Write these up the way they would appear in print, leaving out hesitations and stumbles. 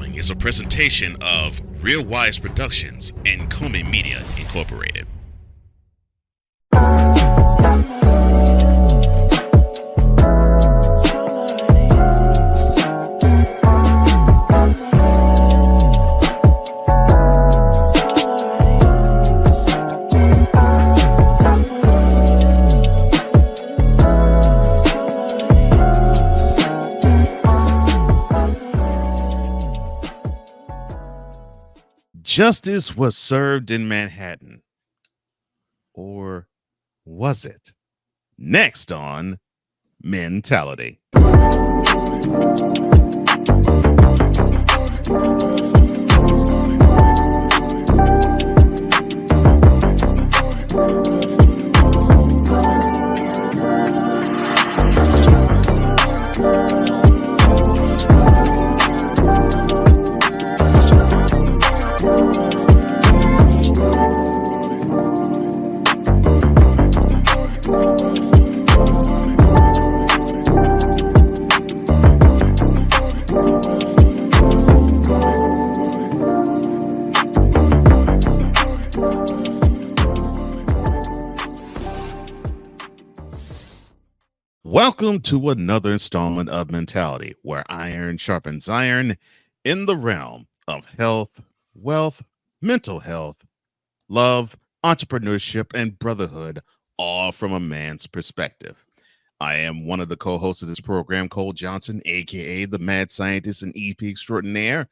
following is a presentation of Real Wise Productions and Komen Media Incorporated. Justice was served in Manhattan. Or was it? Next on Mentality. Welcome to another installment of Mentality, where iron sharpens iron in the realm of health, wealth, mental health, love, entrepreneurship, and brotherhood, all from a man's perspective. I am one of the co-hosts of this program, Cole Johnson, aka the Mad Scientist and EP Extraordinaire.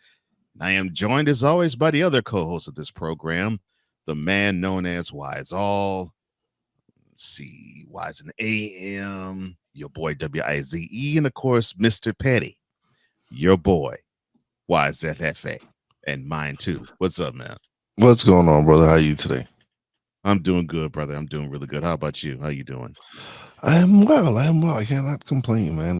I am joined, as always, by the other co-host of this program, the man known as Wize All. See, Wize and AM, your boy WIZE, and of course, Mr. Petty, your boy, YZFA, and mine too. What's up, man? What's going on, brother? How are you today? I'm doing good, brother. I'm doing really good. How about you? How you doing? I am well. I cannot complain, man.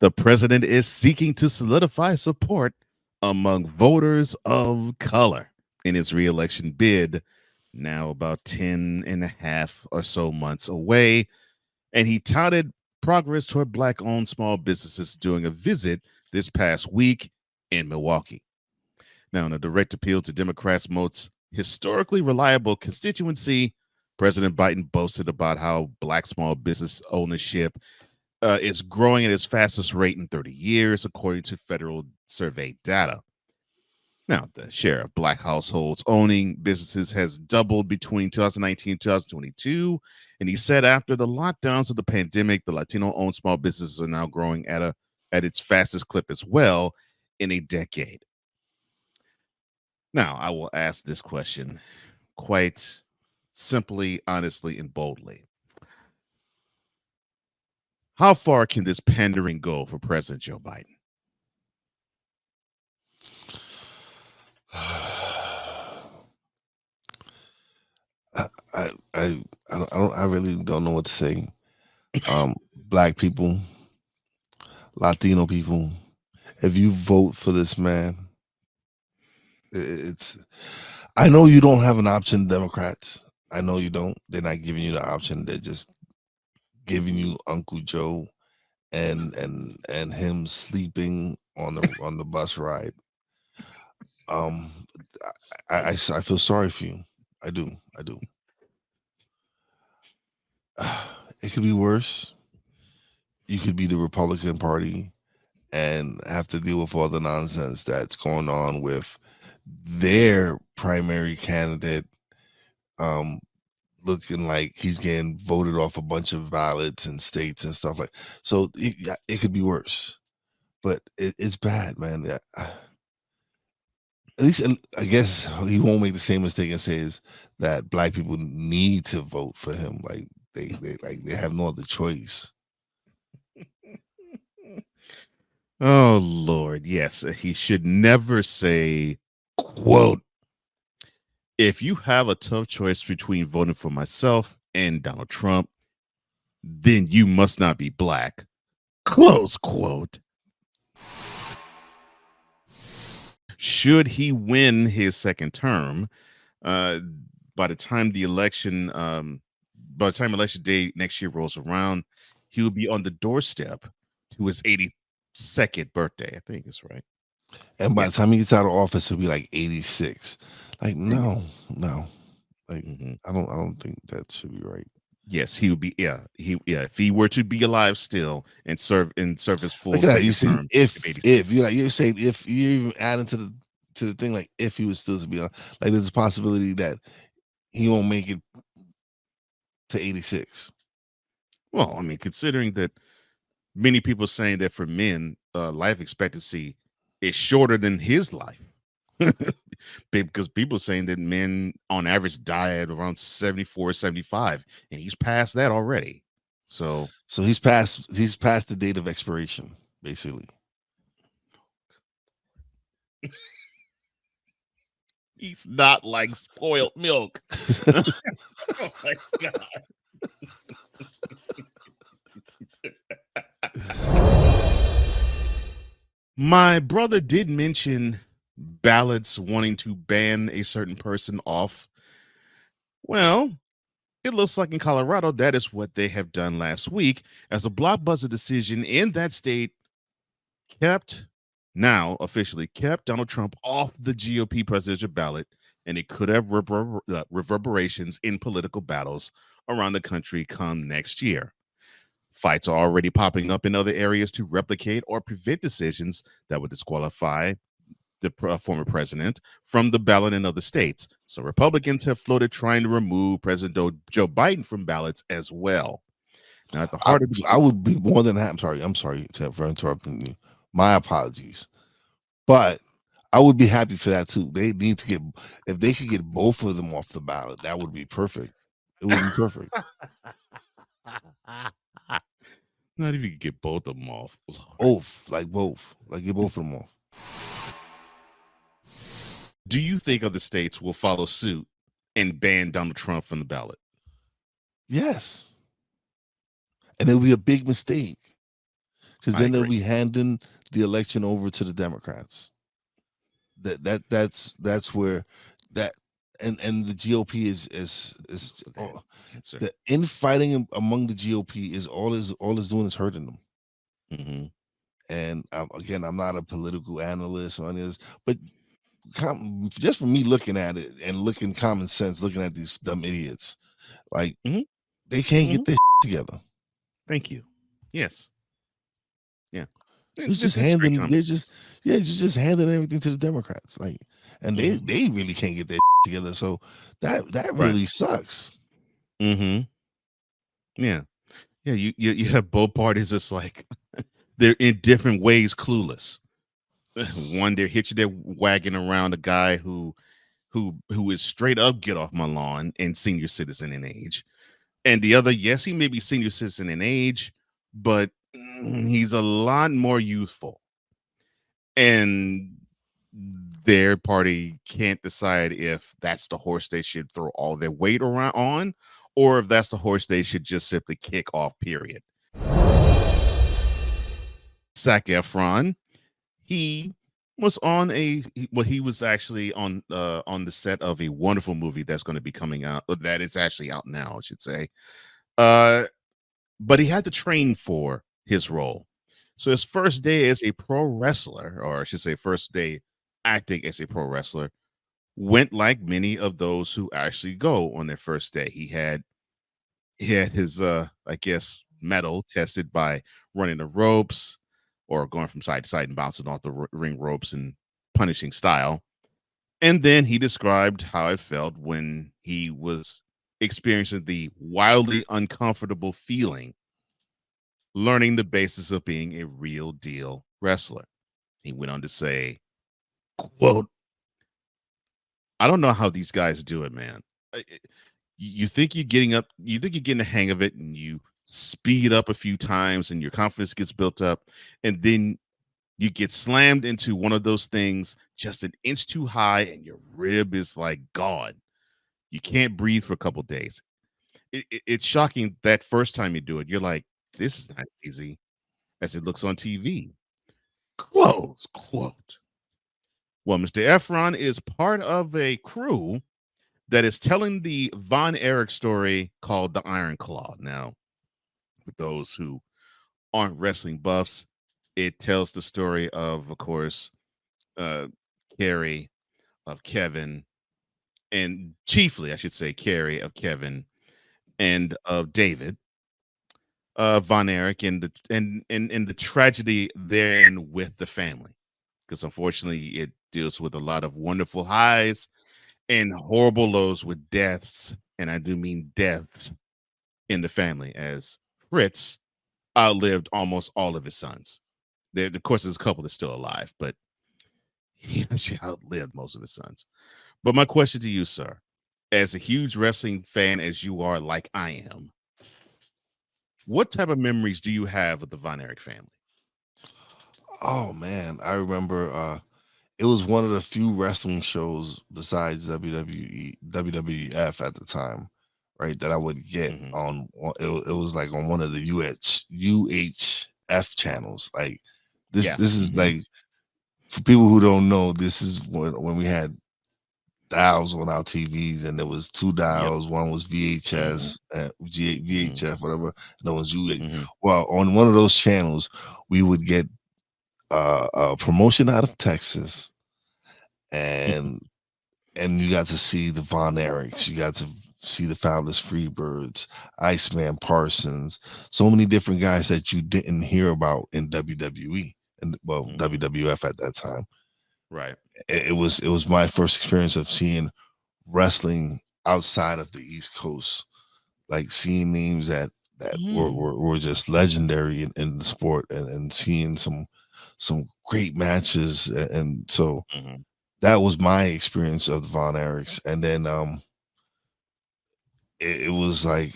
The president is seeking to solidify support among voters of color in his reelection bid, now about 10 and a half or so months away. And he touted progress toward Black-owned small businesses during a visit this past week in Milwaukee. Now, in a direct appeal to Democrats' most historically reliable constituency, President Biden boasted about how Black small business ownership is growing at its fastest rate in 30 years, according to federal survey data. Now, the share of Black households owning businesses has doubled between 2019 and 2022. And he said after the lockdowns of the pandemic, the Latino-owned small businesses are now growing at its fastest clip as well in a decade. Now, I will ask this question quite simply, honestly, and boldly. How far can this pandering go for President Joe Biden? I really don't know what to say. Black people, Latino people, if you vote for this man, I know you don't have an option, Democrats. I know you don't. They're not giving you the option. They're just giving you Uncle Joe and him sleeping on the bus ride. I feel sorry for you. I do. It could be worse. You could be the Republican Party and have to deal with all the nonsense that's going on with their primary candidate looking like he's getting voted off a bunch of ballots and states and stuff like. So it could be worse, but it's bad, man. At least I guess he won't make the same mistake and says that Black people need to vote for him. Like they have no other choice. Oh, Lord. Yes. He should never say, quote, if you have a tough choice between voting for myself and Donald Trump, then you must not be Black. Close quote. Should he win his second term, uh, by the time the election, by the time election day next year rolls around, he will be on the doorstep to his 82nd birthday. I think it's right. And by Yeah. the time he gets out of office, he'll be like 86. Like, There you no, no. Like, go. Mhm. I don't think that should be right. Yes, he would be. Yeah, if he were to be alive still and serve his full Look at that. You second say term of if 86. you're saying if you're even adding to the thing, like if he was still to be on, like there's a possibility that he won't make it to 86. Well, I mean, considering that many people saying that for men, life expectancy is shorter than his life. Because people saying that men on average die at around 74, 75, and he's past that already. So So he's past the date of expiration, basically. he's not like spoiled milk. Oh my God. My brother did mention ballots wanting to ban a certain person off. Well, it looks like in Colorado, that is what they have done last week, as a blockbuster decision in that state kept, now officially kept Donald Trump off the GOP presidential ballot, and it could have reverberations in political battles around the country come next year. Fights are already popping up in other areas to replicate or prevent decisions that would disqualify the former president from the ballot in other states. So Republicans have floated trying to remove President Joe Biden from ballots as well. Now, at the I, heart of the I would be more than happy. I'm sorry for interrupting you. My apologies. But I would be happy for that too. They need to get, if they could get both of them off the ballot, that would be perfect. It would be perfect. not even get both of them off. Both, like get both of them off. Do you think other states will follow suit and ban Donald Trump from the ballot? Yes, and it'll be a big mistake because I then they'll agree. be handing the election over to the Democrats. That's where that and the GOP is Also, that answer. the infighting among the GOP is all is doing is hurting them. Hmm. And again, I'm not a political analyst on this, but just for me looking at it and looking common sense, looking at these dumb idiots, like Hmm. they can't Hmm. get their together. Thank you. Yes. Yeah. It's just This is very handing. common They're sense. just handing everything to the Democrats, like, and they Hmm. they really can't get their together. So that Right. really sucks. Hmm. Yeah. Yeah. You have both parties. It's like they're in different ways clueless. One, they're hitching their wagon around a guy who is straight up get off my lawn and senior citizen in age. And the other, yes, he may be senior citizen in age, but he's a lot more youthful. And their party can't decide if that's the horse they should throw all their weight around on, or if that's the horse they should just simply kick off, period. Zac Efron, he was on he was actually on the set of a wonderful movie that's going to be coming out, that is actually out now, I should say. uh but he had to train for his role. So his first day as a pro wrestler, or I should say first day acting as a pro wrestler, went like many of those who actually go on their first day. He had his I guess metal tested by running the ropes or going from side to side and bouncing off the ring ropes in punishing style. And then he described how it felt when he was experiencing the wildly uncomfortable feeling learning the basis of being a real deal wrestler. He went on to say, quote, I don't know how these guys do it, man. You think you're getting up, you think you're getting the hang of it, and you speed up a few times and your confidence gets built up, and then you get slammed into one of those things just an inch too high and your rib is like gone. You can't breathe for a couple days. It's shocking that first time you do it, you're like, this is not easy. as it looks on TV. Close quote. Well, Mr. Efron is part of a crew that is telling the Von Erich story called the Iron Claw. Now, for those who aren't wrestling buffs, it tells the story of course, uh, Carrie, of Kevin, and chiefly, I should say, Carrie, of Kevin, and of David, Von Erich, and the tragedy therein with the family. Because unfortunately, it deals with a lot of wonderful highs and horrible lows with deaths, and I do mean deaths in the family, as Fritz outlived almost all of his sons. There, of course, there's a couple that's still alive, but he actually outlived most of his sons. But my question to you, sir, as a huge wrestling fan as you are, like I am, what type of memories do you have of the Von Erich family? Oh man, I remember it was one of the few wrestling shows besides WWE, WWF at the time, right? That I would get Hmm. it was like on one of the UHF channels. Like Yeah. this is Hmm. like for people who don't know, this is when we had dials on our TVs, and there was two Yep. dials. One was Hmm. VHS, Hmm. VHF, whatever. And there was UH. Hmm. Well, on one of those channels, we would get a promotion out of Texas, and you got to see the Von Erichs, you got to see the Fabulous Freebirds, Iceman Parsons, so many different guys that you didn't hear about in WWE and Hmm. WWF at that time. Right. It was my first experience of seeing wrestling outside of the East Coast, like seeing names that Mm. were just legendary in the sport, and seeing some great matches, and so Hmm. that was my experience of the Von Erichs. And then it was like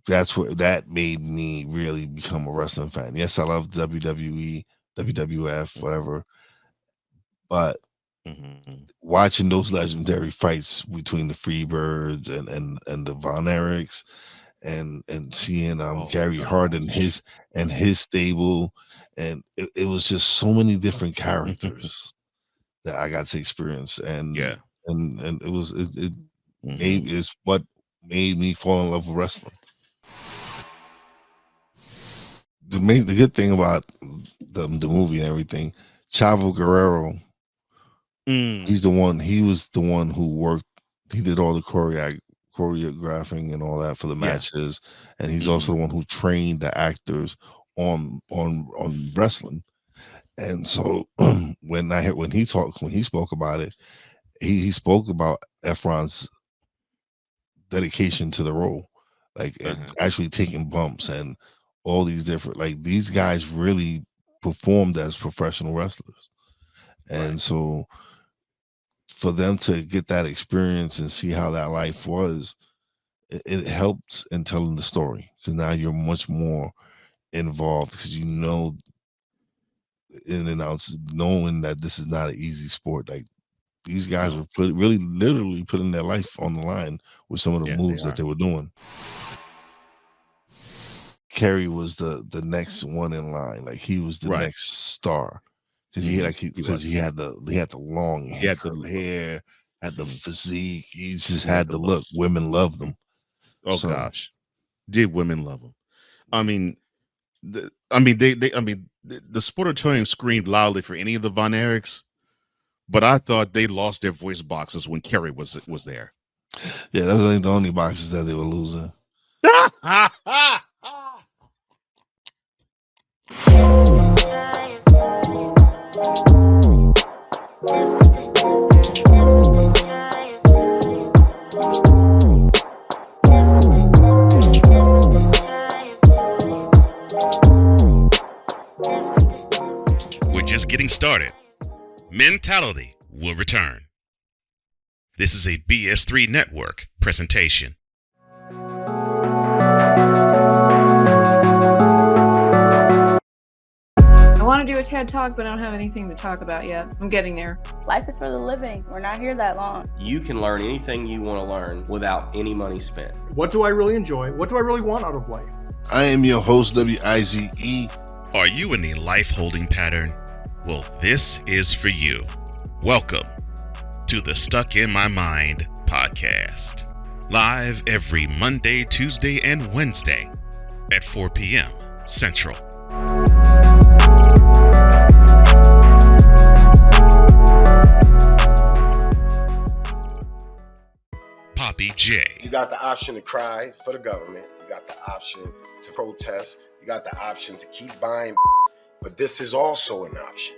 that's what that made me really become a wrestling fan. Yes, I love WWE, WWF, whatever, but Hmm. watching those legendary fights between the Freebirds and the Von Erichs, and seeing Oh Gary Hart and gosh. his stable, and it was just so many different characters that I got to experience, and Yeah. it Hmm. made is what made me fall in love with wrestling. The good thing about the movie and everything, Chavo Guerrero, Mm. he was the one who worked, he did all the choreographing and all that for the Yeah. matches, and he's Hmm. also the one who trained the actors on wrestling. And so when he spoke about it, he spoke about Efron's dedication to the role, like Uh-huh. actually taking bumps and all these different, like these guys really performed as professional wrestlers. Right. And so for them to get that experience and see how that life was, it helps in telling the story, because now you're much more involved, because you know in and outs, knowing that this is not an easy sport. Like these guys No. were really literally putting their life on the line with some of the Yeah, they moves that are. they were doing. Kerry was the next one in line. Like he was the Right. next star, because Hmm. He because was. he had the long He had the curly look. hair, had the Hmm. physique. He just He had had the the look. look. Women loved Mhm. him. Oh So gosh, did women love him? I mean, I mean, I mean, the sportatorium screamed loudly for any of the Von Erichs, but I thought they lost their voice boxes when Kerry was there. yeah, those ain't the only boxes that they were losing. We're just getting started. Mentality will return. This is a BS3 Network presentation. I want to do a TED Talk, but I don't have anything to talk about yet. I'm getting there. Life is for the living. We're not here that long. You can learn anything you want to learn without any money spent. What do I really enjoy? What do I really want out of life? I am your host, WIZE, Are you in a life-holding pattern? Well, this is for you. Welcome to the Stuck in My Mind podcast. Live every Monday, Tuesday, and Wednesday at 4 p.m. Central. Poppy J. You got the option to cry for the government. You got the option to protest. You got the option to keep buying, but this is also an option.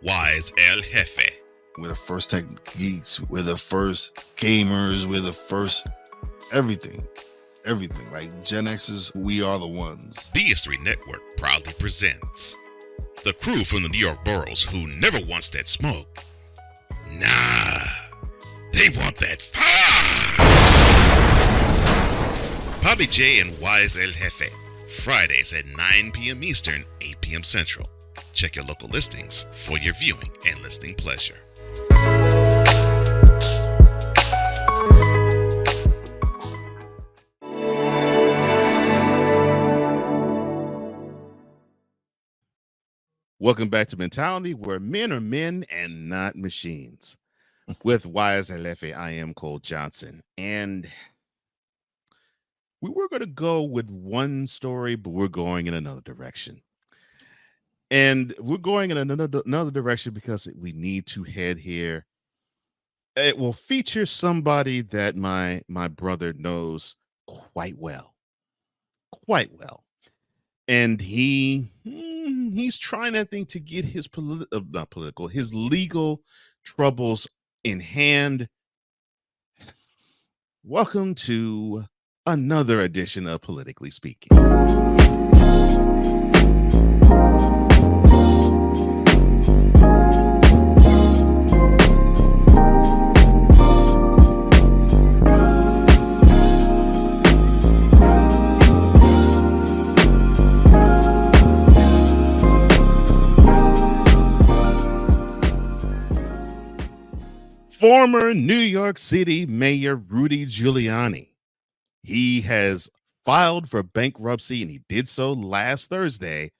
Wize El Jefe. We're the first tech geeks. We're the first gamers. We're the first everything. Like Gen X's, we are the ones. BS3 Network proudly presents the crew from the New York boroughs who never wants that smoke. Nah, they want that fire. Poppy J and Wize El Jefe, Fridays at 9 p.m. Eastern, 8 p.m. Central. Check your local listings for your viewing and listening pleasure. Welcome back to Mentality, where men are men and not machines. With Wize and Jefe, I am Cole Johnson. And we were going to go with one story, but we're going in another direction. And we're going in another direction because we need to head here. It will feature somebody that my brother knows quite well. And he's trying, I think, to get his his legal troubles in hand. Welcome to another edition of Politically Speaking. Former New York City Mayor Rudy Giuliani. He has filed for bankruptcy, and he did so last Thursday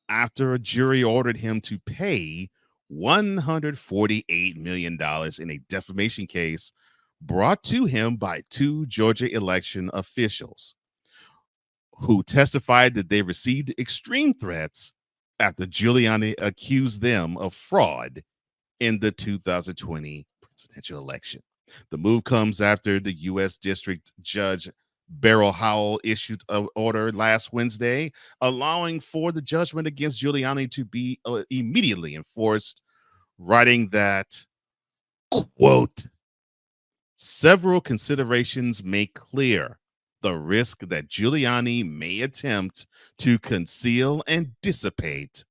after a jury ordered him to pay $148 million in a defamation case brought to him by two Georgia election officials who testified that they received extreme threats after Giuliani accused them of fraud in the 2020 presidential election. The move comes after the U.S. District Judge Beryl Howell issued an order last Wednesday allowing for the judgment against Giuliani to be immediately enforced, writing that, quote, several considerations make clear the risk that Giuliani may attempt to conceal and dissipate,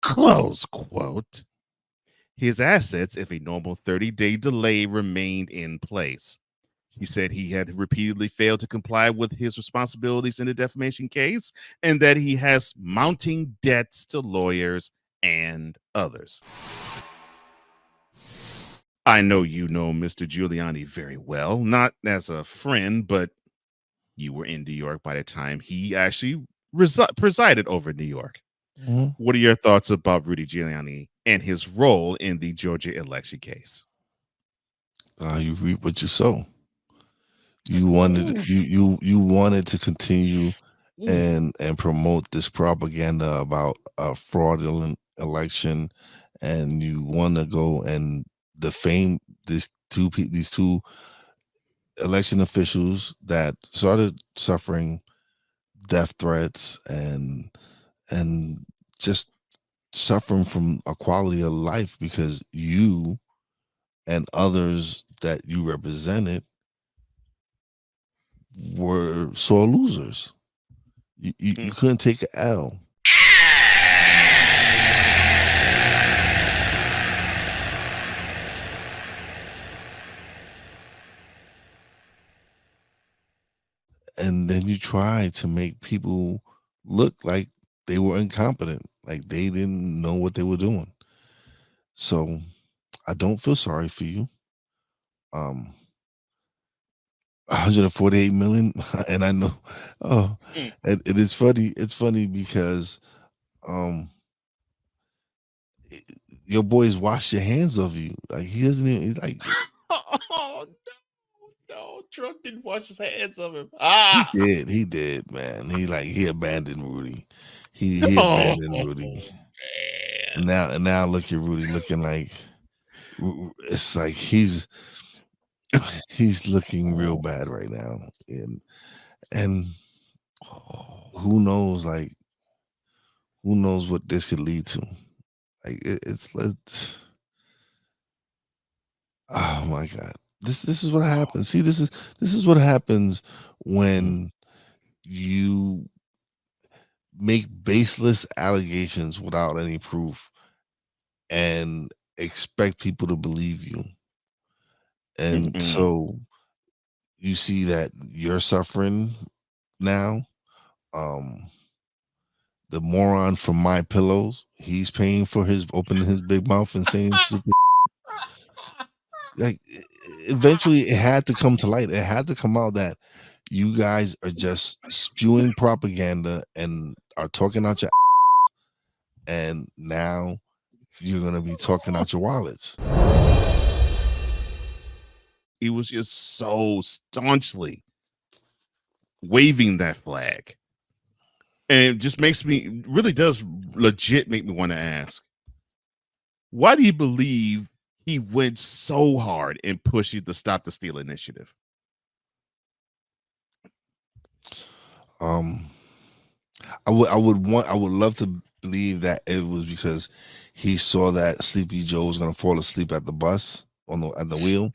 close quote, his assets if a normal 30-day delay remained in place. He said he had repeatedly failed to comply with his responsibilities in the defamation case and that he has mounting debts to lawyers and others. I know you know Mr. Giuliani very well, not as a friend, but you were in New York by the time he actually presided over New York. Mm-hmm. What are your thoughts about Rudy Giuliani and his role in the Georgia election case? You reap what you sow. You wanted you wanted to continue and promote this propaganda about a fraudulent election, and you want to go and defame these two election officials that started suffering death threats and just suffering from a quality of life because you and others that you represented were sore losers. You couldn't take an L. And then you try to make people look like they were incompetent, like they didn't know what they were doing. So I don't feel sorry for you. 148 million, and I know. It is funny. It's funny because your boys wash your hands of you. Like he doesn't even he's like Oh no, Trump didn't wash his hands of him. Ah, he did, man. He abandoned Rudy. He oh abandoned Rudy. man. And now look at Rudy looking like it's like he's looking real bad right now. And who knows, like who knows what this could lead to. Like it's oh my God. This is what happens. See, this is what happens when you make baseless allegations without any proof and expect people to believe you. And so you see that you're suffering now. The moron from My Pillows, he's paying for his opening his big mouth and saying stupid. Like eventually it had to come to light. It had to come out that you guys are just spewing propaganda and are talking out your and now you're gonna be talking out your wallets. He was just so staunchly waving that flag. And it just really does legit make me want to ask, why do you believe he went so hard in pushing the Stop the Steal initiative? I would love to believe that it was because he saw that Sleepy Joe was gonna fall asleep at the bus at the wheel.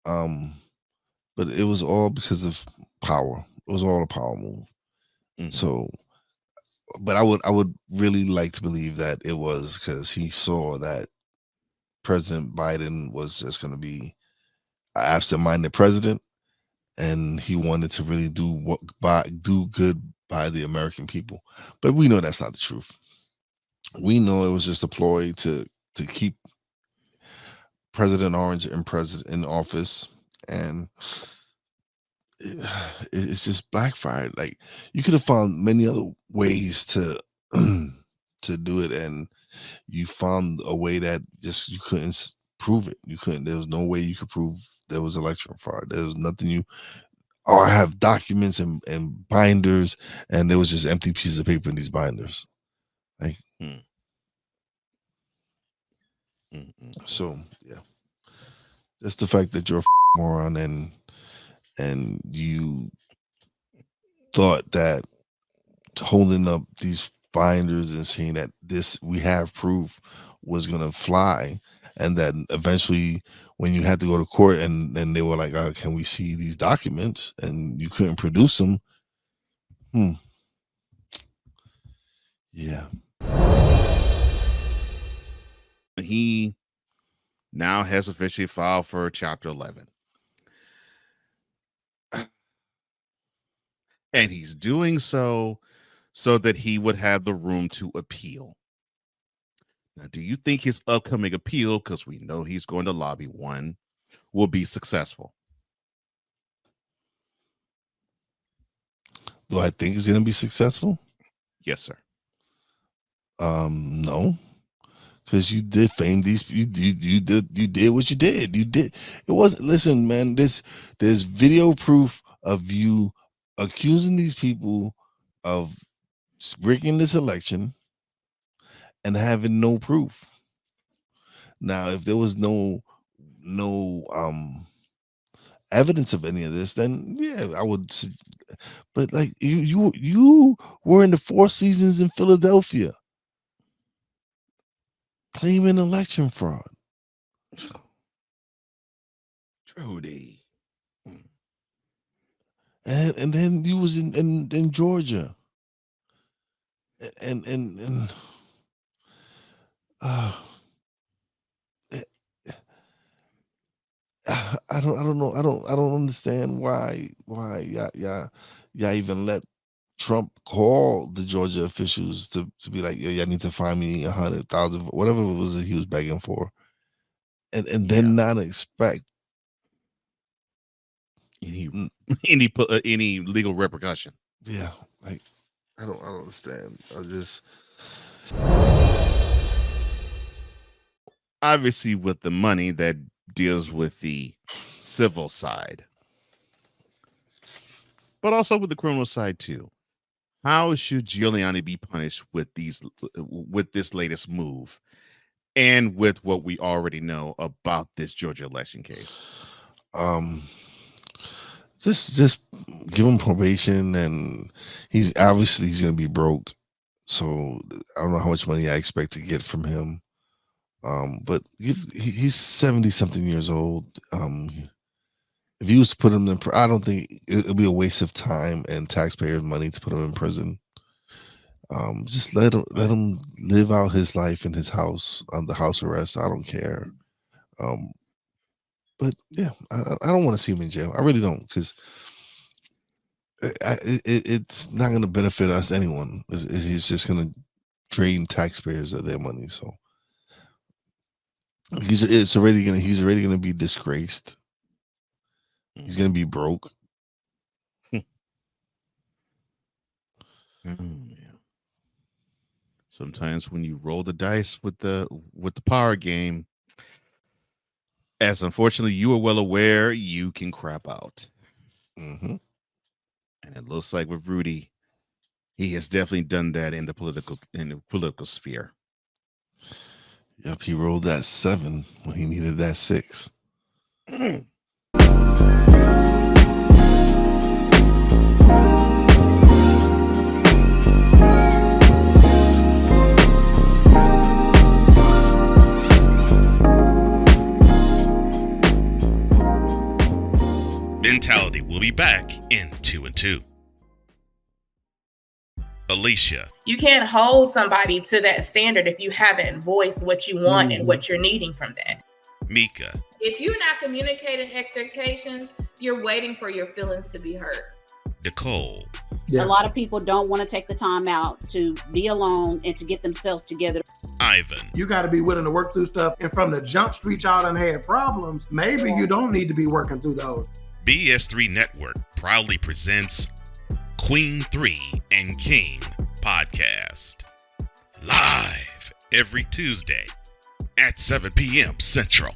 But it was all because of power. It was all a power move. So, but I would really like to believe that it was because he saw that President Biden was just going to be an absent-minded president, and he wanted to really do good by the American people. But we know that's not the truth. We know it was just a ploy to keep President Orange in office, and it's just backfired. Like you could have found many other ways to to do it, and you found a way that just you couldn't prove it. You couldn't. There was no way you could prove there was election fraud. There was nothing you. Oh, I have documents and binders, and there was just empty pieces of paper in these binders. Like, so yeah, just the fact that you're a moron and you thought that holding up these binders and saying that we have proof was gonna fly, and then eventually when you had to go to court and they were like, can we see these documents, and you couldn't produce them. Yeah. He now has officially filed for Chapter 11. And he's doing so that he would have the room to appeal. Now, do you think his upcoming appeal, because we know he's going to lobby one, will be successful? Do I think it's going to be successful? Yes, sir. No, because you defamed these. You did what you did. You did. It wasn't. Listen, man. There's video proof of you accusing these people of rigging this election and having no proof. Now, if there was no evidence of any of this, then yeah, I would. But like you were in the Four Seasons in Philadelphia claiming election fraud. Rudy. And then you was in Georgia. And I don't know. I don't understand why y'all even let Trump call the Georgia officials to be like, yo, y'all need to find me 100,000, whatever it was that he was begging for, and then not expect any legal repercussion. Yeah, like I don't understand. I just Obviously, with the money that deals with the civil side, but also with the criminal side too. How should Giuliani be punished with this latest move, and with what we already know about this Georgia election case? Just give him probation, and he's going to be broke. So I don't know how much money I expect to get from him. But he's 70 something years old. If you was to put him in, I don't think it'll be a waste of time and taxpayers' money to put him in prison. Just let him live out his life in his house under house arrest. I don't care. But yeah, I don't want to see him in jail. I really don't, because it's not going to benefit us, anyone. He's just going to drain taxpayers of their money. So he's already gonna be disgraced. He's gonna be broke. Oh, yeah. Sometimes when you roll the dice with the power game, as unfortunately you are well aware, you can crap out. Mm-hmm. And it looks like with Rudy, he has definitely done that in the political sphere. Yep, he rolled that 7 when he needed that 6. Mentality will be back in 2 and 2. Alicia. You can't hold somebody to that standard if you haven't voiced what you want and what you're needing from that. Mika. If you're not communicating expectations, you're waiting for your feelings to be hurt. Nicole. Yeah. A lot of people don't want to take the time out to be alone and to get themselves together. Ivan. You got to be willing to work through stuff. And from the jump street, y'all done had problems. Maybe you don't need to be working through those. BS3 Network proudly presents Queen 3 and King podcast. Live every Tuesday at 7 p.m. Central.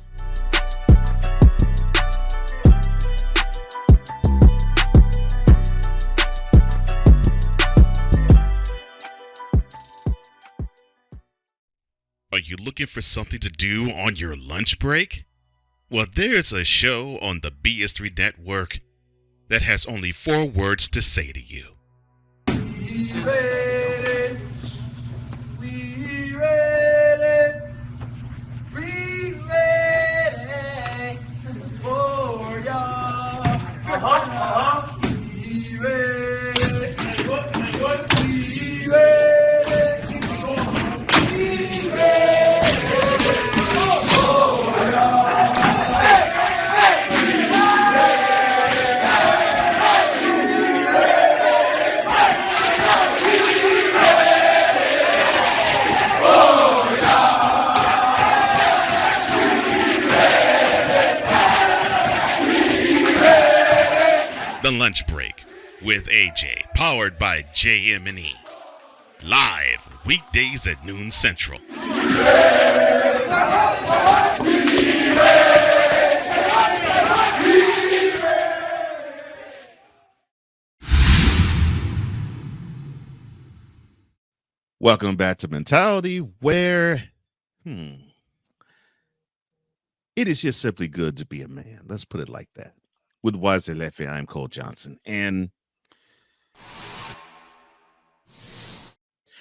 Are you looking for something to do on your lunch break? Well, there's a show on the BS3 Network that has only 4 words to say to you. We ready. We ready. We ready for y'all. We ready. We ready. The Lunch Break with AJ, powered by JM&E. Live weekdays at noon Central. Welcome back to Mentality, where it is just simply good to be a man. Let's put it like that. With Wize and Cole, I'm Cole Johnson. And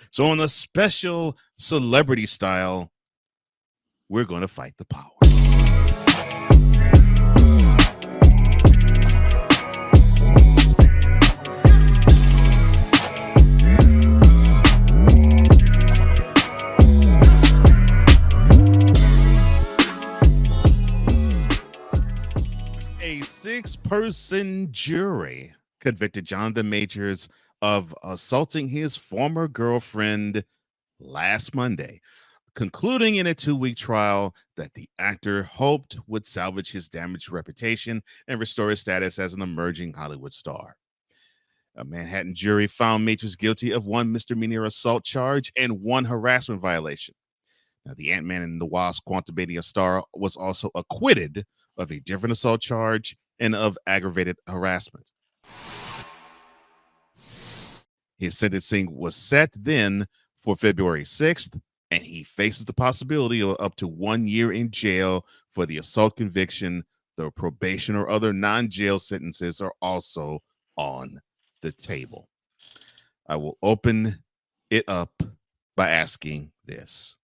so on a special celebrity style, we're going to fight the power. A 6-person jury convicted Jonathan Majors of assaulting his former girlfriend last Monday, concluding in a 2-week trial that the actor hoped would salvage his damaged reputation and restore his status as an emerging Hollywood star. A Manhattan jury found Majors guilty of 1 misdemeanor assault charge and 1 harassment violation. Now, the Ant-Man and the Wasp Quantumania star was also acquitted of a different assault charge and of aggravated harassment. His sentencing was set then for February 6th, and he faces the possibility of up to 1 year in jail for the assault conviction. The probation or other non-jail sentences are also on the table. I will open it up by asking this.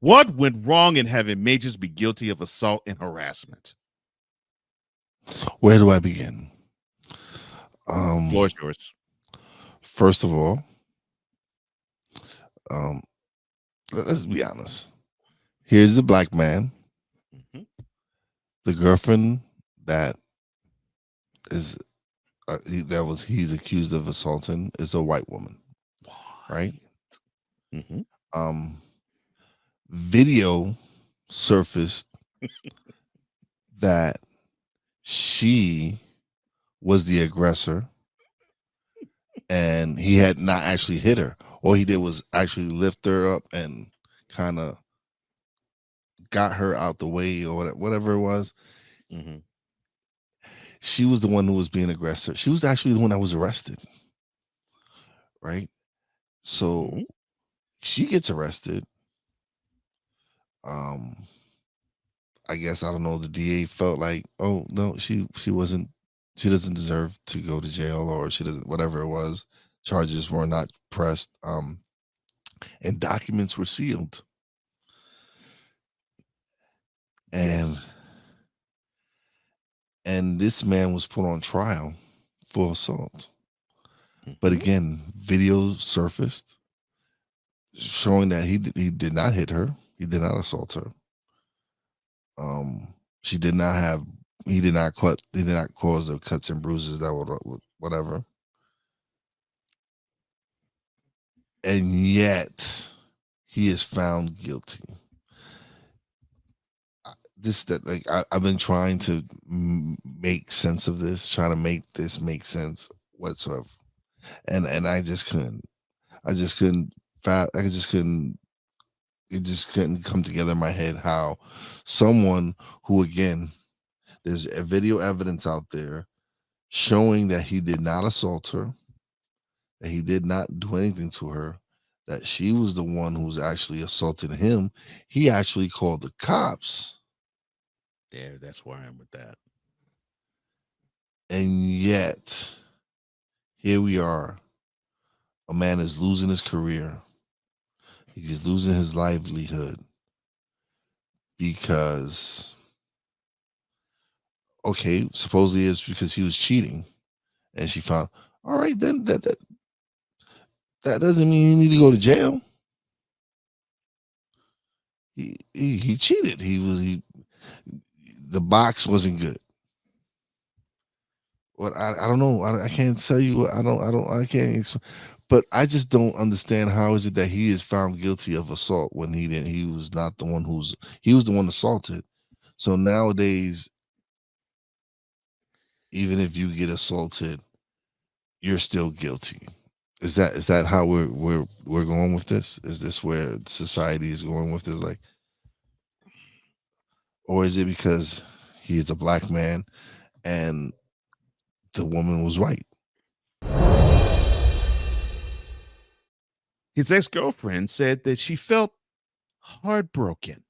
What went wrong in having Majors be guilty of assault and harassment? Where do I begin? Floor is yours. First of all, let's be honest. Here's the black man. The girlfriend that is he's accused of assaulting is a white woman, right? Video surfaced that she was the aggressor, and he had not actually hit her. All he did was actually lift her up and kind of got her out the way or whatever it was. She was the one who was being aggressor. She was actually the one that was arrested, right? So she gets arrested. I guess, I don't know, the DA felt like, oh no, she doesn't deserve to go to jail, or she doesn't, whatever it was. Charges were not pressed, and documents were sealed. And this man was put on trial for assault. But again, video surfaced showing that he did not hit her. He did not assault her. He did not cause the cuts and bruises that would whatever. And yet he is found guilty. I've been trying to make sense of this, trying to make this make sense whatsoever, and I just couldn't. It just couldn't come together in my head how someone who, again, there's a video evidence out there showing that he did not assault her, that he did not do anything to her, that she was the one who's actually assaulting him. He actually called the cops. That's where I am with that. And yet, here we are. A man is losing his career. He's losing his livelihood because, okay, supposedly it's because he was cheating, and she found, all right, then that doesn't mean you need to go to jail. He cheated. The box wasn't good. What I don't know. I can't tell you. I can't explain. But I just don't understand how is it that he is found guilty of assault when he didn't. He was not the one he was the one assaulted. So nowadays, even if you get assaulted, you're still guilty. Is that how we're going with this? Is this where society is going with this? Like, or is it because he is a black man and the woman was white? His ex-girlfriend said that she felt heartbroken.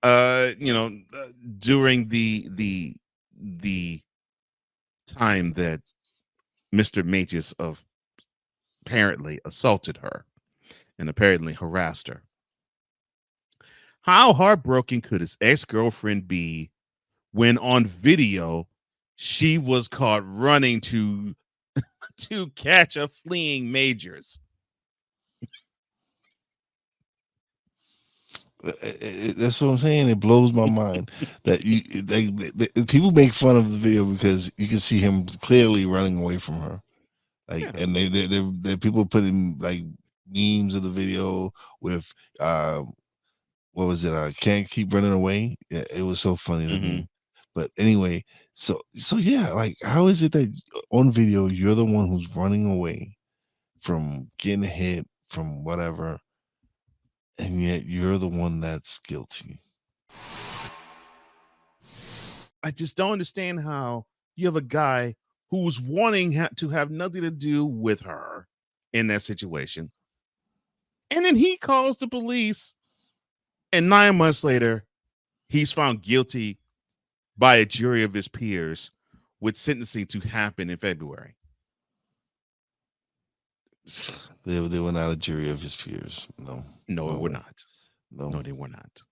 During the time that Mr. Majors apparently assaulted her and apparently harassed her. How heartbroken could his ex-girlfriend be when on video she was caught running to catch a fleeing Majors? That's what I'm saying. It blows my mind that people make fun of the video because you can see him clearly running away from her. And they people putting like memes of the video with what was it? Can't keep running away. Yeah, it was so funny to me. But anyway, so yeah, like, how is it that on video you're the one who's running away from getting hit, from whatever, and yet you're the one that's guilty? I just don't understand how you have a guy who's wanting to have nothing to do with her in that situation. And then he calls the police, and 9 months later, he's found guilty by a jury of his peers with sentencing to happen in February. They were not a jury of his peers. No, No, no it were way. not. No. No, they were not.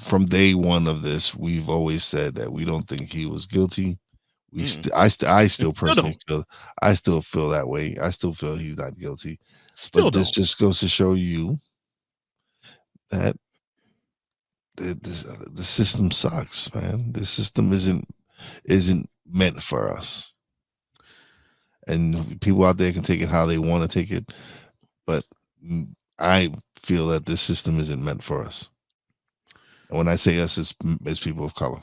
From day one of this, we've always said that we don't think he was guilty. I still personally feel, I still feel that way. I still feel he's not guilty. But this just goes to show you that the system sucks, man. The system isn't meant for us. And people out there can take it how they want to take it, but I feel that this system isn't meant for us. And when I say us, it's people of color.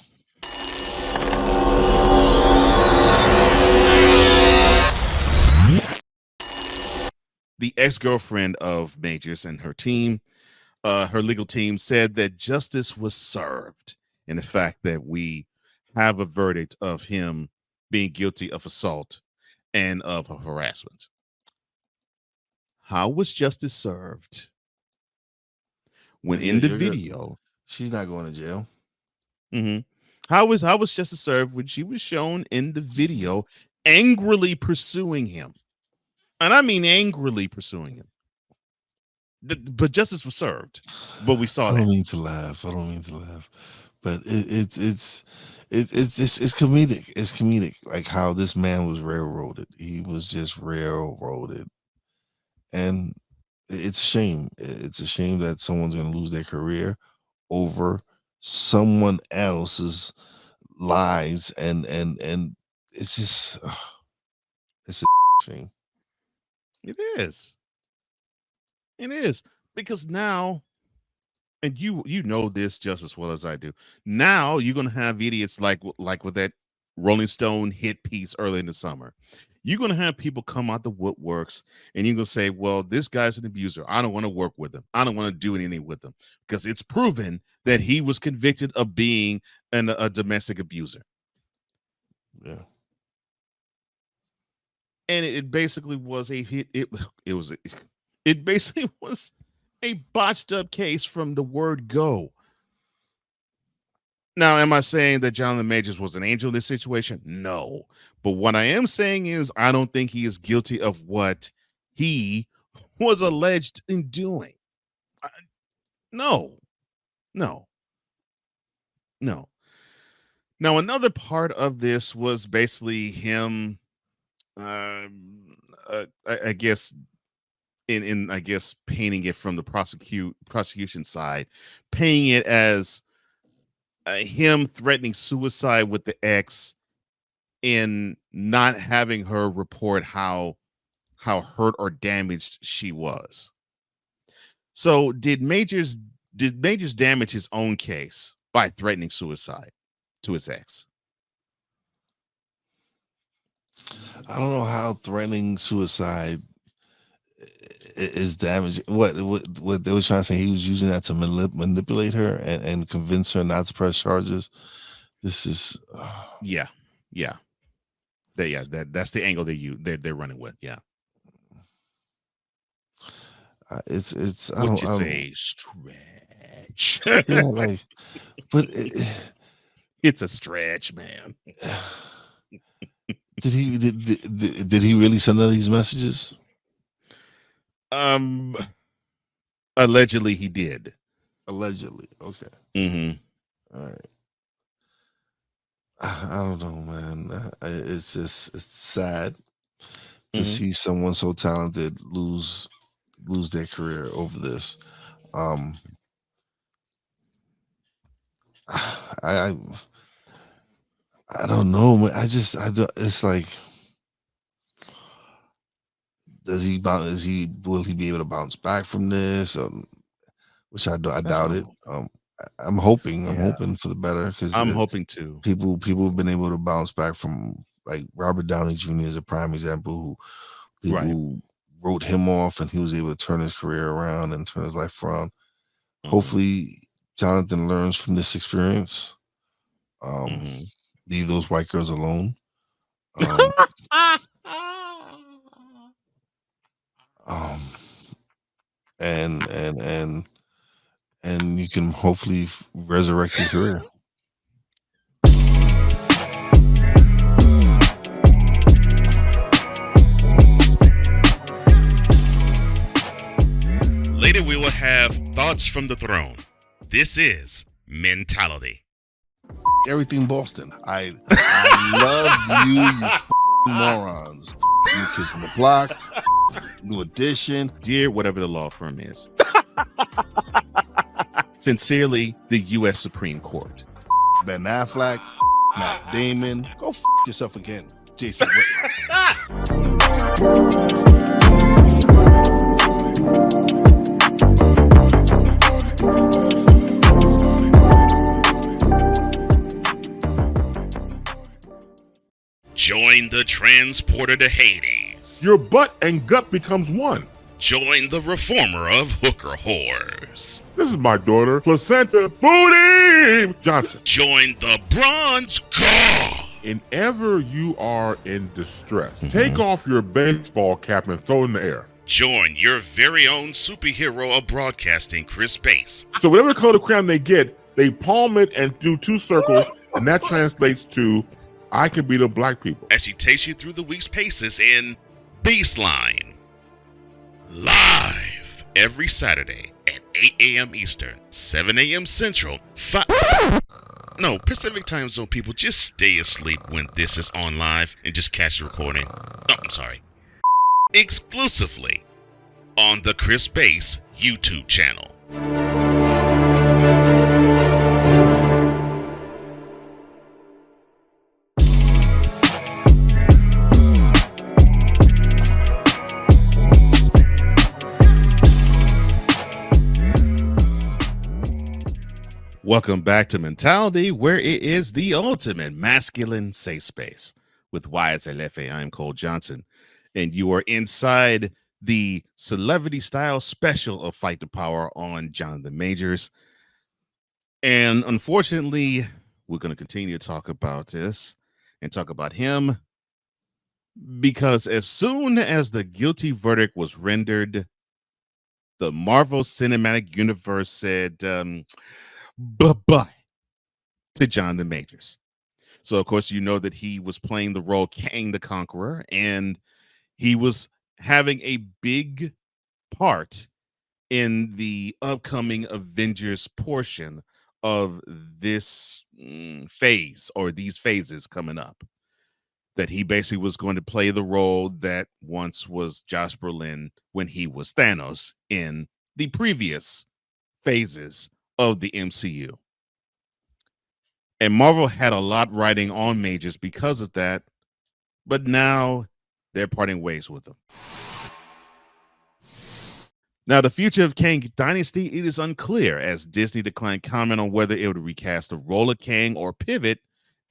The ex-girlfriend of Majors and her team, her legal team, said that justice was served in the fact that we have a verdict of him being guilty of assault and of harassment. How was justice served? When in the video, she's not going to jail. Mm-hmm. How was justice served when she was shown in the video angrily pursuing him? And I mean angrily pursuing him. But justice was served. But we saw that. I don't mean to laugh. But it's comedic. It's comedic. Like how this man was railroaded. He was just railroaded. And it's a shame. It's a shame that someone's going to lose their career over someone else's lies, and it's just it's a shame. It is because now, and you know this just as well as I do. Now you're gonna have idiots like with that Rolling Stone hit piece early in the summer. You're gonna have people come out the woodworks, and you're gonna say, "Well, this guy's an abuser. I don't want to work with him. I don't want to do anything with him because it's proven that he was convicted of being a domestic abuser." Yeah. And it basically was a hit. It basically was a botched up case from the word go. Now, am I saying that Jonathan Majors was an angel in this situation? No. But what I am saying is I don't think he is guilty of what he was alleged in doing. No. Now, another part of this was basically him, I guess, in painting it from the prosecution side, painting it as him threatening suicide with the ex in not having her report how hurt or damaged she was. So did Majors damage his own case by threatening suicide to his ex? I don't know how threatening suicide is damaging. What they were trying to say, he was using that to manipulate her and convince her not to press charges. This is that's the angle they're running with. Yeah. It's Which is a stretch. Yeah, like, but it's a stretch, man. Did he really send out these messages? Allegedly he did. Allegedly, okay. Mm-hmm. All right. I don't know, man. It's sad to see someone so talented lose their career over this. I don't know, man. It's like, will he be able to bounce back from this? Which I doubt it. I'm hoping Yeah. for the better, because I'm hoping to. people have been able to bounce back from, like, Robert Downey Jr. is a prime example, who people wrote him off, and he was able to turn his career around and turn his life around. Hopefully Jonathan learns from this experience. Leave those white girls alone. And you can hopefully resurrect your career. Later, we will have thoughts from the throne. This is Mentality. Everything Boston. I love you morons. New Kids on the Block, New Edition, Dear whatever the law firm is. Sincerely, the U.S. Supreme Court. Ben Affleck, Matt Damon. Go yourself again, Jason Whitlock. Join the transporter to Hades. Your butt and gut becomes one. Join the reformer of hooker whores. This is my daughter, Placenta Booty Johnson. Join the bronze car. Whenever you are in distress, take off your baseball cap and throw it in the air. Join your very own superhero of broadcasting, Chris Bass. So whatever color crown they get, they palm it and do 2 circles, and that translates to, I can be the black people. As she takes you through the week's paces in Baseline. Live every Saturday at 8 a.m. Eastern, 7 a.m. Central, Pacific time zone people, just stay asleep when this is on live and just catch the recording. Exclusively on the Chris Bass YouTube channel. Welcome back to Mentality, where it is the ultimate masculine safe space. With Wize and Cole, I'm Cole Johnson, and you are inside the celebrity-style special of Fight the Power on Jonathan Majors. And unfortunately, we're going to continue to talk about this and talk about him, because as soon as the guilty verdict was rendered, the Marvel Cinematic Universe said, bye-bye to Jonathan Majors. So, of course, you know that he was playing the role Kang the Conqueror, and he was having a big part in the upcoming Avengers portion of this phase, or these phases coming up. That he basically was going to play the role that once was Josh Brolin when he was Thanos in the previous phases of the MCU. And Marvel had a lot riding on Majors because of that, but now they're parting ways with him. Now, the future of Kang Dynasty, it is unclear, as Disney declined comment on whether it would recast the role of Kang or pivot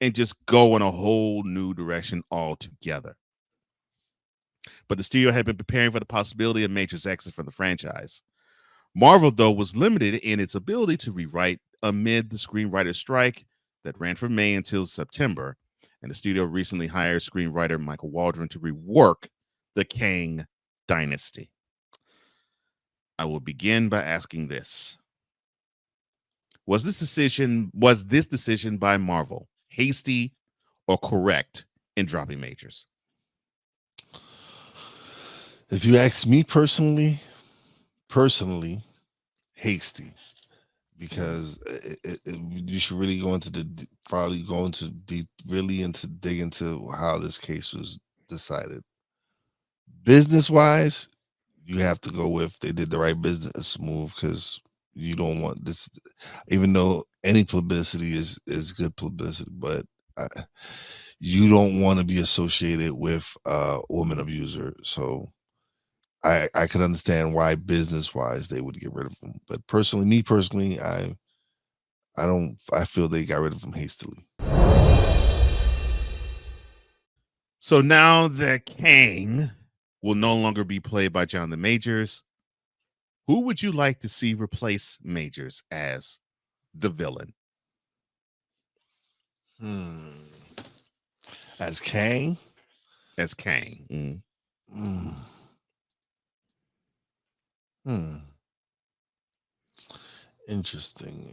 and just go in a whole new direction altogether. But the studio had been preparing for the possibility of Major's exit from the franchise. Marvel, though, was limited in its ability to rewrite amid the screenwriter strike that ran from May until September, and the studio recently hired screenwriter Michael Waldron to rework the Kang Dynasty. I will begin by asking this. Was this decision by Marvel hasty or correct in dropping Majors? If you ask me personally, hasty, because you should really go into dig into how this case was decided. Business wise, you have to go with they did the right business move, because you don't want this, even though any publicity is good publicity, but you don't want to be associated with a woman abuser. So I could understand why business wise they would get rid of him, but me personally, I feel they got rid of him hastily. So now that Kang will no longer be played by Jonathan Majors, who would you like to see replace Majors as the villain? As Kang? As Kang. Interesting.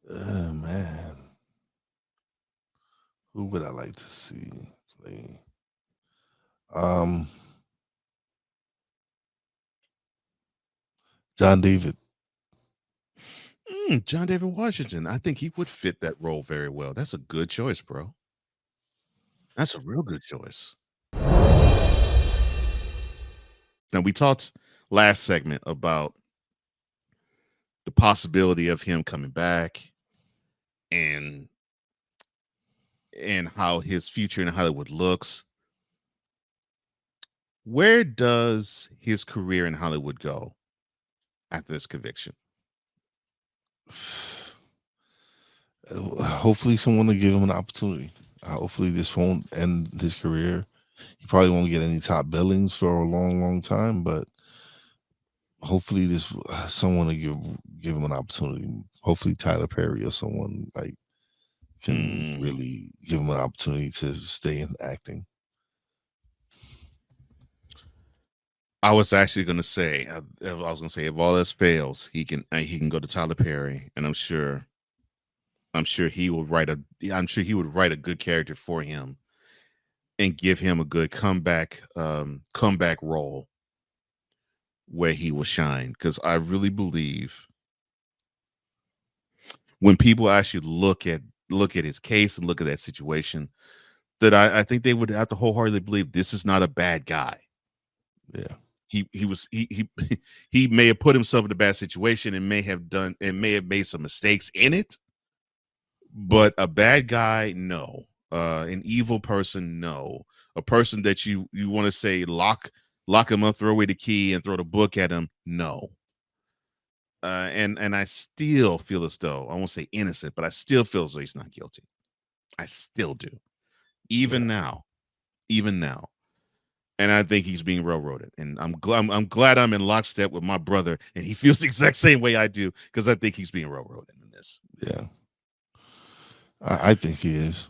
Man. Who would I like to see play? John David. John David Washington. I think he would fit that role very well. That's a good choice, bro. That's a real good choice. Now, we talked last segment about the possibility of him coming back and how his future in Hollywood looks. Where does his career in Hollywood go after this conviction? Hopefully someone will give him an opportunity. Hopefully this won't end his career. He probably won't get any top billings for a long time, but hopefully this someone will give him an opportunity. Hopefully Tyler Perry or someone like can really give him an opportunity to stay in acting. I was actually going to say, if all else fails, he can go to Tyler Perry, and I'm sure he will write a good character for him and give him a good comeback role where he will shine. Because I really believe when people actually look at his case and look at that situation, that I think they would have to wholeheartedly believe this is not a bad guy. Yeah. He may have put himself in a bad situation and may have made some mistakes in it, but a bad guy, no. An evil person, no. A person that you want to say lock him up, throw away the key, and throw the book at him, no. And I still feel as though, I won't say innocent, but I still feel as though he's not guilty. I still do, even now. And I think he's being railroaded. And I'm glad I'm in lockstep with my brother, and he feels the exact same way I do, because I think he's being railroaded in this. Yeah. I think he is.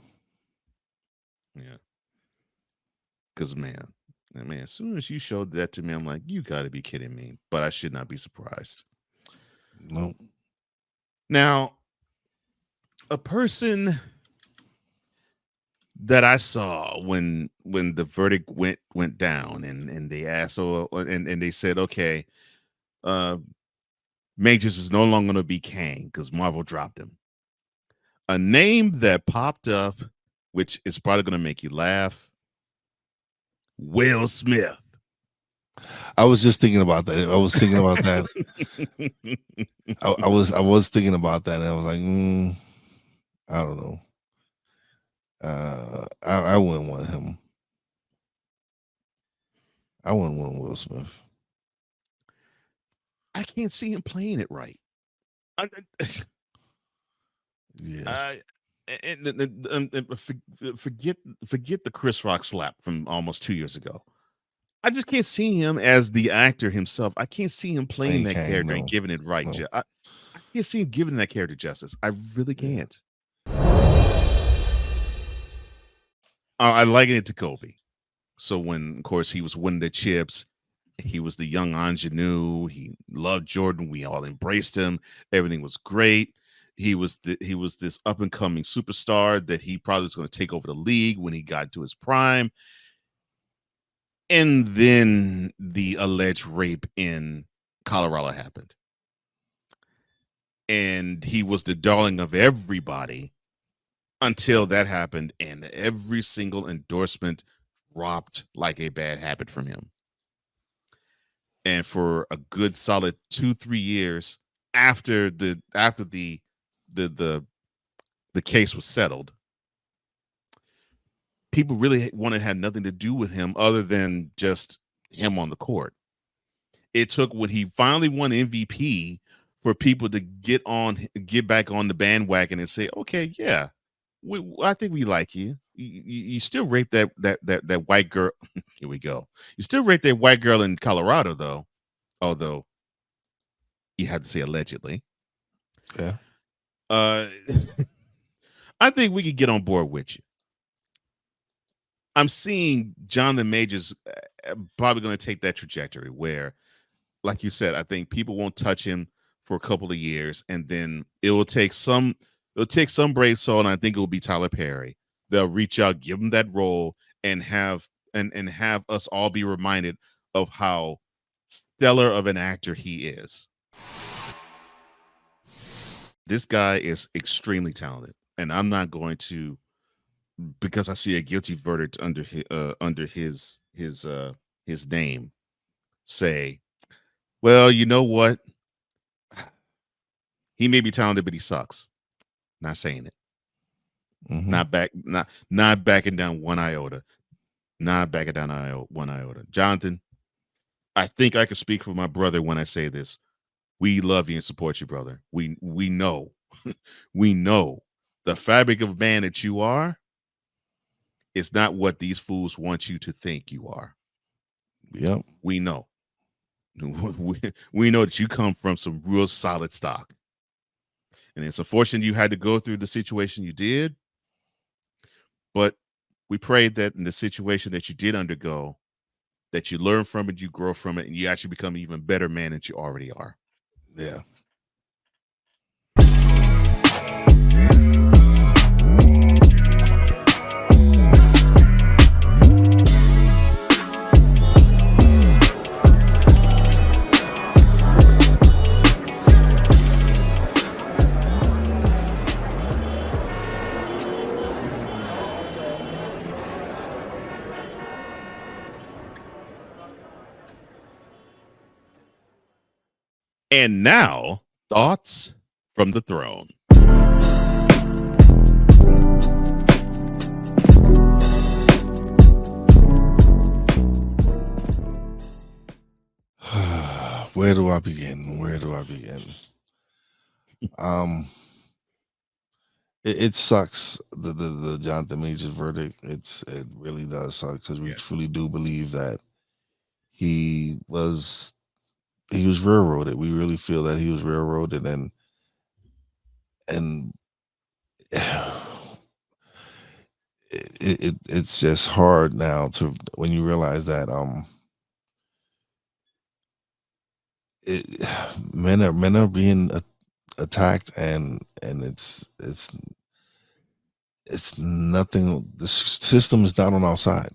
Yeah. Because man, as soon as you showed that to me, I'm like, you got to be kidding me. But I should not be surprised. No. Now, a person that I saw when the verdict went down, and they asked, and they said, okay, Majors is no longer going to be Kang because Marvel dropped him. A name that popped up, which is probably going to make you laugh: Will Smith. I was just thinking about that. I was thinking about that. I was thinking about that, and I was like, I don't know. I wouldn't want him. I wouldn't want Will Smith. I can't see him playing it right. Yeah. Forget the Chris Rock slap from almost 2 years ago. I just can't see him as the actor himself. I can't see him playing that character and giving it right. No. I can't see him giving that character justice. I really can't. I liken it to Kobe. So when, of course, he was winning the chips, he was the young ingenue. He loved Jordan. We all embraced him. Everything was great. He was this up and coming superstar that he probably was going to take over the league when he got to his prime. And then the alleged rape in Colorado happened. And he was the darling of everybody until that happened, and every single endorsement dropped like a bad habit from him. And for a good solid 2-3 years after the case was settled, people really wanted to have nothing to do with him other than just him on the court. It took when he finally won MVP for people to get back on the bandwagon and say, okay, yeah, I think we like you. You still raped that white girl. Here we go. You still raped that white girl in Colorado, though. Although you have to say allegedly. Yeah. I think we could get on board with you. I'm seeing Jonathan Majors probably going to take that trajectory where, like you said, I think people won't touch him for a couple of years, and then it'll take some brave soul, and I think it will be Tyler Perry. They'll reach out, give him that role, and have us all be reminded of how stellar of an actor he is. This guy is extremely talented, and I'm not going to, because I see a guilty verdict under his name, say, well, you know what? He may be talented, but he sucks. Not saying it. Mm-hmm. Not backing down one iota. Not backing down one iota. Jonathan, I think I can speak for my brother when I say this. We love you and support you, brother. We know. We know the fabric of man that you are is not what these fools want you to think you are. Yep. We know. We know that you come from some real solid stock. And it's unfortunate you had to go through the situation you did. But we pray that in the situation that you did undergo, that you learn from it, you grow from it, and you actually become an even better man than you already are. Yeah. And now, thoughts from the throne. Where do I begin? It sucks, the Jonathan Majors verdict. It really does suck, because we truly do believe that he was railroaded. We really feel that he was railroaded, and it's just hard now to, when you realize that men are being attacked, and it's nothing. The system is not on our side.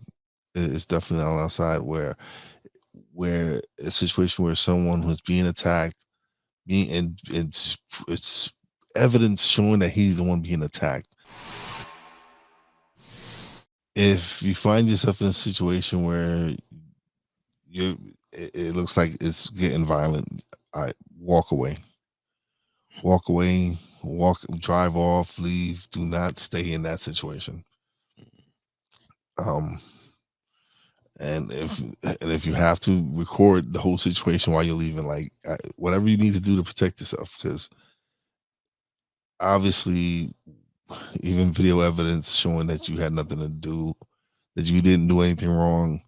It's definitely not on our side, where a situation where someone who's being attacked, it's evidence showing that he's the one being attacked. If you find yourself in a situation where it looks like it's getting violent, walk away, drive off, leave. Do not stay in that situation. And if you have to, record the whole situation while you're leaving, like whatever you need to do to protect yourself, because obviously even video evidence showing that you had nothing to do, that you didn't do anything wrong.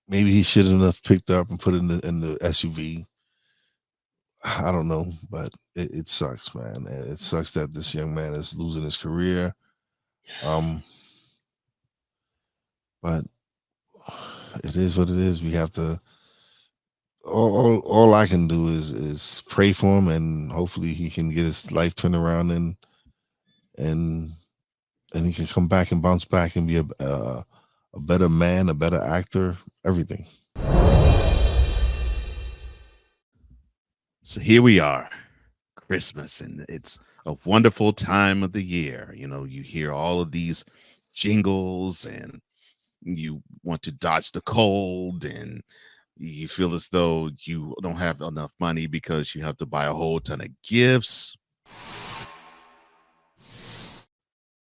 Maybe he should have picked up and put it in the SUV. I don't know, but it sucks, man. It sucks that this young man is losing his career. But it is what it is. We have to. All I can do is pray for him, and hopefully he can get his life turned around, and he can come back and bounce back and be a better man, a better actor, everything. So here we are, Christmas, and it's a wonderful time of the year. You know, you hear all of these jingles, and you want to dodge the cold, and you feel as though you don't have enough money because you have to buy a whole ton of gifts.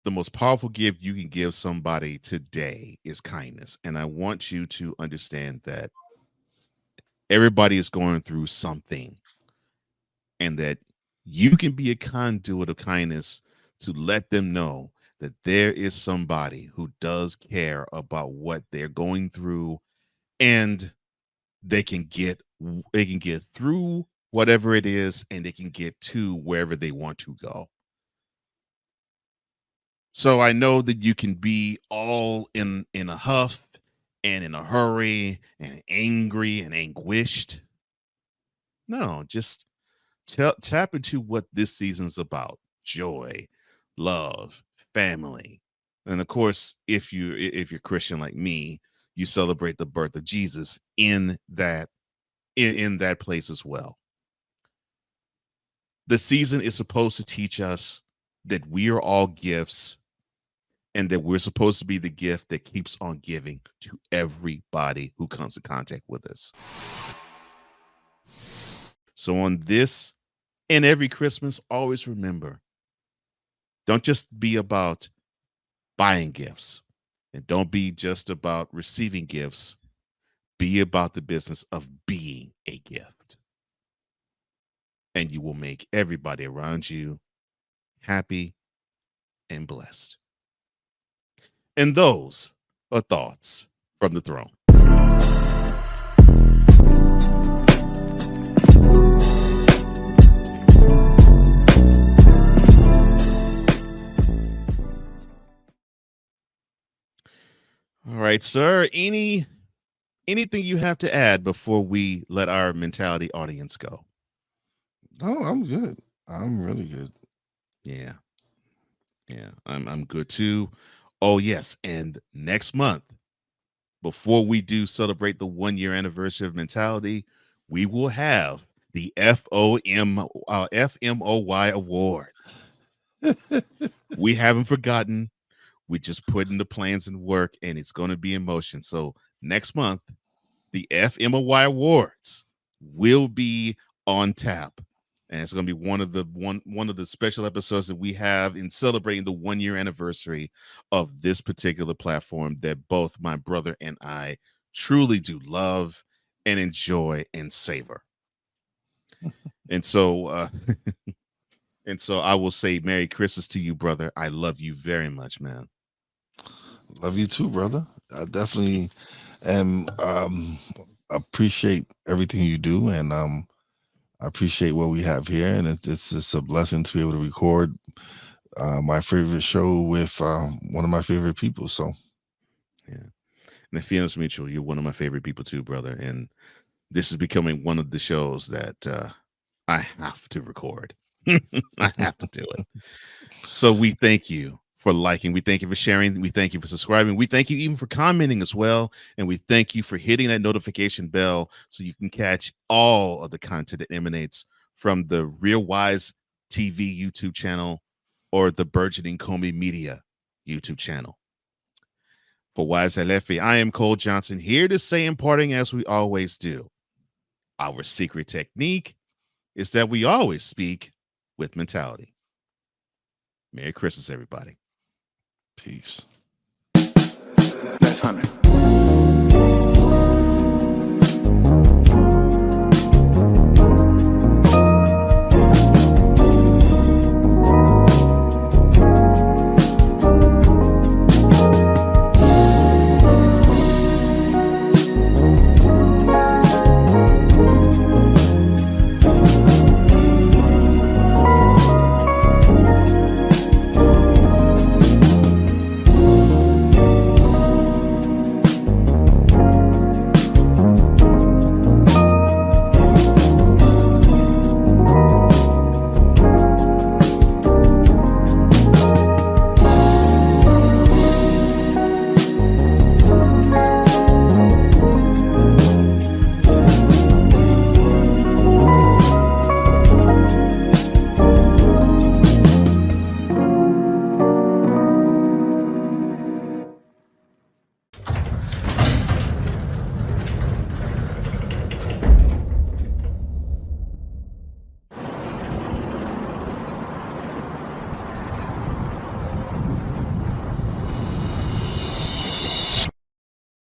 The most powerful gift you can give somebody today is kindness. And I want you to understand that everybody is going through something. and that you can be a conduit of kindness to let them know that there is somebody who does care about what they're going through, and they can get through whatever it is, and they can get to wherever they want to go. So I know that you can be all in a huff and in a hurry and angry and anguished. No, just tap into what this season's about: joy, love, family. And of course, if you're Christian like me, you celebrate the birth of Jesus in that place as well. The season is supposed to teach us that we are all gifts, and that we're supposed to be the gift that keeps on giving to everybody who comes in contact with us. So on this and every Christmas, always remember, don't just be about buying gifts, and don't be just about receiving gifts. Be about the business of being a gift. And you will make everybody around you happy and blessed. And those are thoughts from the throne. All right, sir. Anything you have to add before we let our mentality audience go? No, I'm good. I'm really good. Yeah. I'm good too. Oh yes, and next month, before we do celebrate the 1-year anniversary of Mentality, we will have the FMOY Awards. We haven't forgotten. We just put in the plans and work, and it's going to be in motion. So next month, the FMOY Awards will be on tap, and it's going to be one of the special episodes that we have in celebrating the 1-year anniversary of this particular platform that both my brother and I truly do love and enjoy and savor. And so I will say Merry Christmas to you, brother. I love you very much, man. Love you too, brother. I definitely am appreciate everything you do, and I appreciate what we have here, and it's just a blessing to be able to record my favorite show with one of my favorite people. So yeah, and the feelings mutual. You're one of my favorite people too, brother, and this is becoming one of the shows that I have to record. I have to do it. So we thank you for liking. We thank you for sharing. We thank you for subscribing. We thank you even for commenting as well. And we thank you for hitting that notification bell so you can catch all of the content that emanates from the Real Wize TV YouTube channel or the burgeoning Comey Media YouTube channel. For Wize and Lefty, I am Cole Johnson, here to say, imparting as we always do, our secret technique is that we always speak with mentality. Merry Christmas, everybody. Peace. That's 100.